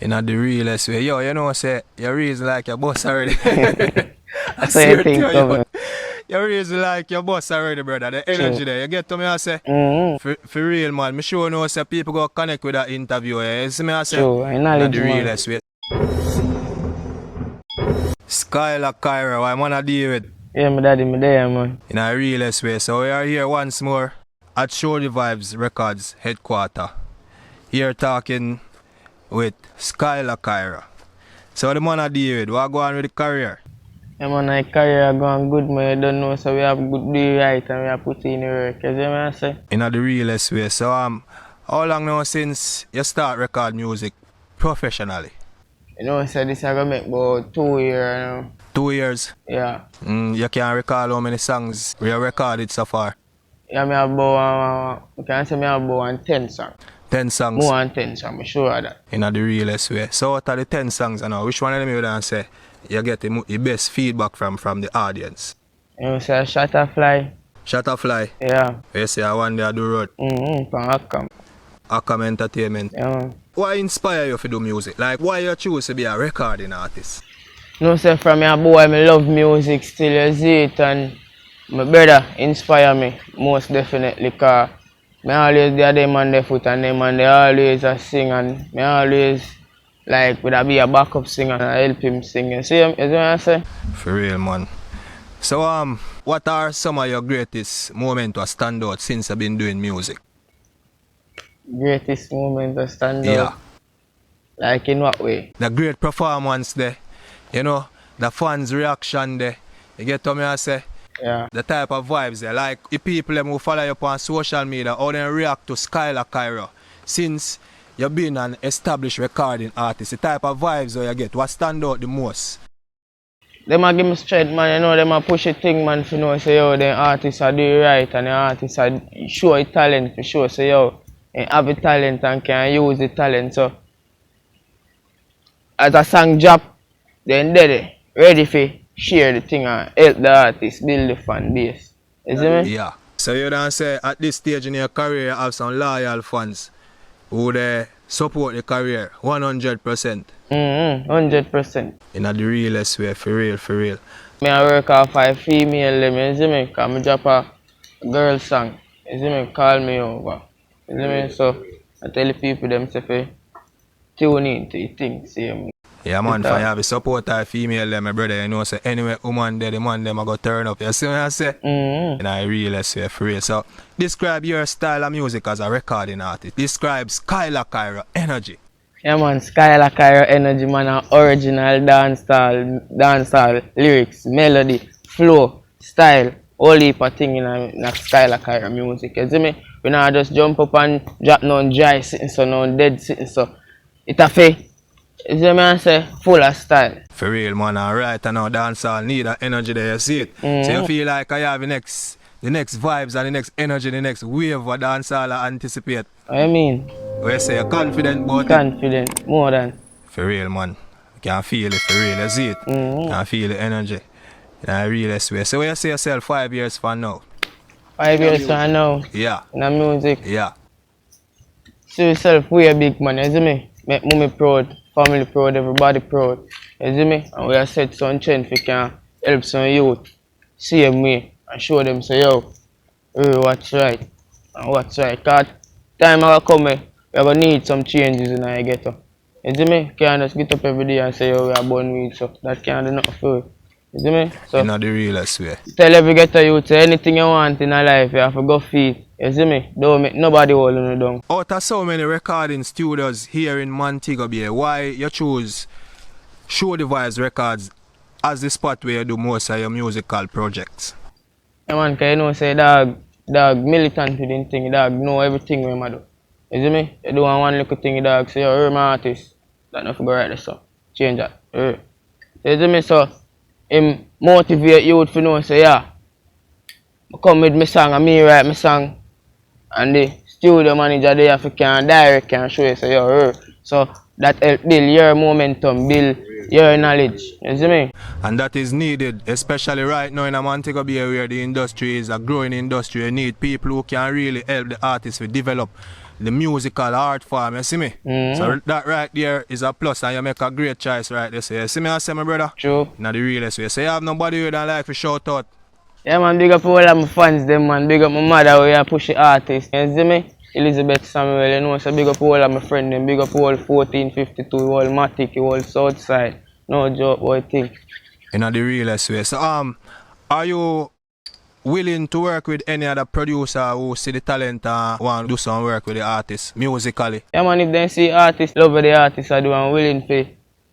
In the realest way. Yo, you know, say, your reason like your boss already. I So you think of it. Your reason like your boss already, brother. The energy there. You get to me, I say, for real, man. Me sure know, say, people go connect with that interview. You see me, I say, True, I knowledge, the man. realest way. Skylar Kyra, what I'm gonna deal with. Yeah, my daddy, me there, man. In a realest way. So we are here once more at Show the Vibes Records headquarters. Here talking with Skylar Kyra. So the man I deal with, what go on with the career? Yeah, man, my career going good, man. You don't know, so we have good do right and we have put in the work. You see me, I say? In the realest way. So how long now since you start record music professionally? You know, so this I gonna make about 2 years now. 2 years? Yeah. You can't recall how many songs we have recorded so far? Yeah, me have about, you can say me have about 10 songs. 10 songs? More than 10 songs, I'm sure of that. In the realest way. So out of the 10 songs I know, which one of them you would say you get the best feedback from the audience? You know, say Shutterfly. Shutterfly? Yeah. You say I one day I do road? From Accam. Accam Entertainment? Yeah, man. What inspire you to do music? Like, why you choose to be a recording artist? You know, say from a boy, I love music still, you see it, and my brother inspire me, most definitely, because I always do them on the foot and them and they always sing, and I always like, would I be a backup singer and I help him sing, you see what I say? For real, man. So, what are some of your greatest moments that stand out since you've been doing music? Greatest moment to stand Yeah. out? Like in what way? The great performance there, you know, the fans' reaction there. You get what I say? Yeah. The type of vibes there. Like the people them who follow you on social media, how they react to Skylar Kyra. Since you've been an established recording artist, the type of vibes that you get, what stand out the most? Them a give me strength, man, you know, them a push a thing, man, for know, say, yo, the artists are doing right and the artists are show a talent, for sure, say, yo, they have a talent and can use the talent, so as a song drop, then they ready for share the thing and help the artist build the fan base. You see me? Yeah. So you don't say at this stage in your career you have some loyal fans who they support the career 100%. 100%. In the realest way, for real, for real. Me I work off 5 female them, you see me? Cause me drop a girl song, you see me? Call me over. You see me? So I tell the people them say fi tune in to the thing, see me. Yeah, man, for you have a supporter female them, my brother, you know, say anyway, woman there, the man them are going to turn up. You see what I say? In the realest way, for real. So, describe your style of music as a recording artist. Describe Skylar Kyra energy. Yeah, man, Skylar Kyra energy, man, a original dancehall lyrics, melody, flow, style, all heap of thing in a Skylar Kyra music. You see me? We not just jump up and drop no dry sitting, so no dead sitting, so it a fake. You see me I say? Full of style. For real, man, alright, and now dancehall need that energy there, you see it? So you feel like I have the next vibes and the next energy, the next wave what dancehall I anticipate. What you mean? Where you say you're confident about it? Confident, more than. For real, man. You can feel it, for real, you see it? You can feel the energy. In a realest way. So where you see yourself 5 years from now? 5 years from now, Yeah. in the music, Yeah. see yourself way big, man, you see me? Make mommy proud, family proud, everybody proud. You see me? And we have set some change for can help some youth see them way and show them say, yo, what's right and what's right. Cause time I come, we are gonna need some changes in our ghetto. You see me? Can't just get up every day and say, yo, we are born weed, so that can't do nothing for you. You see me? So, In the realest way. tell every ghetto youth, say anything you want in your life, you have to go feed. You see me? Don't make nobody hold you down. Out of so many recording studios here in Montego Bay, why you choose Show the Vibes Records as the spot where you do most of your musical projects? Yeah, man, cause you know, say dog militant with the thing, dog know everything we do. You see me? You do one little thing, dog, say, yo, my artist. That not go right there, so change that. You see me? So, him motivate you to know, say, yeah, I come with my song and me write my song. And the studio manager there can direct and show you, say, yo, so that help build your momentum, build your knowledge. You see me? And that is needed, especially right now in Montego Bay where the industry is a growing industry. You need people who can really help the artists to develop the musical art form, you see me? Mm-hmm. So that right there is a plus and you make a great choice right there. So you see me I say, my brother? True. Not the realest way. So you have nobody who don't like to shout out. Yeah man, big up all of my fans them man, big up my mother where you push the artist. You see me? Elizabeth Samuel, you know, so big up all of my friends them, big up all 1452, all Matic, all Southside. No joke, boy thing. In the realest way. So are you willing to work with any other producer who see the talent and want to do some work with the artist musically? Yeah man, if they see artists, love the artist I do, I'm willing to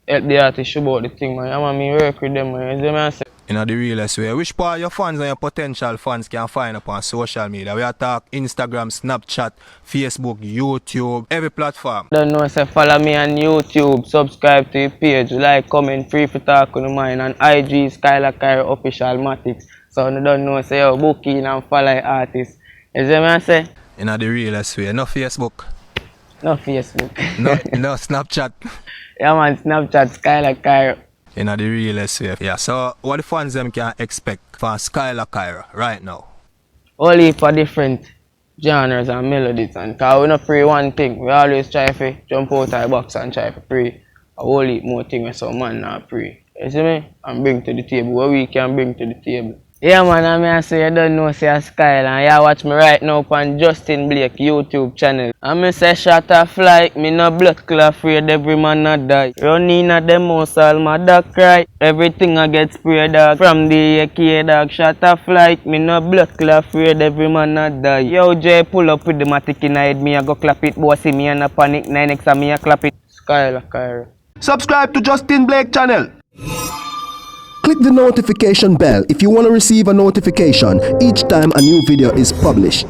help the artist show about the thing man. Yeah man, me work with them man, you see me I say? In the realest way. Which part your fans and your potential fans can find upon social media? We attack Instagram, Snapchat, Facebook, YouTube, every platform. Don't know, say follow me on YouTube, subscribe to your page, like, comment, free for talk on the mind, and IG Skylar Cairo Official Matics. So you don't know, say yo, book in and follow artists. You see me I say? In the realest way. No Facebook. No Facebook. No Snapchat. Yeah man, Snapchat Skylar Cairo. In the realest way. Yeah, so what the fans them can expect from Skylar Cairo right now? Only for different genres and melodies, and cause we not pray one thing, we always try to jump out of the box and try to pray a whole heap more thing when some man not pray. You see me? And bring to the table what we can bring to the table. Yeah man, I mean I say you don't know say a Skylar, and you watch me right now on Justin Blake YouTube channel. And me say shot off like me no blood clot afraid every man a die. Run in a them house all my dog cry. Everything I get sprayed dog. From the AK dog shot off like me no blood clot afraid every man a die. Yo Jay pull up with the matic in head, me I go clap it, boy see me and a panic 9x and me a clap it. Skylar Cairo. Subscribe to Justin Blake channel. Click the notification bell if you want to receive a notification each time a new video is published.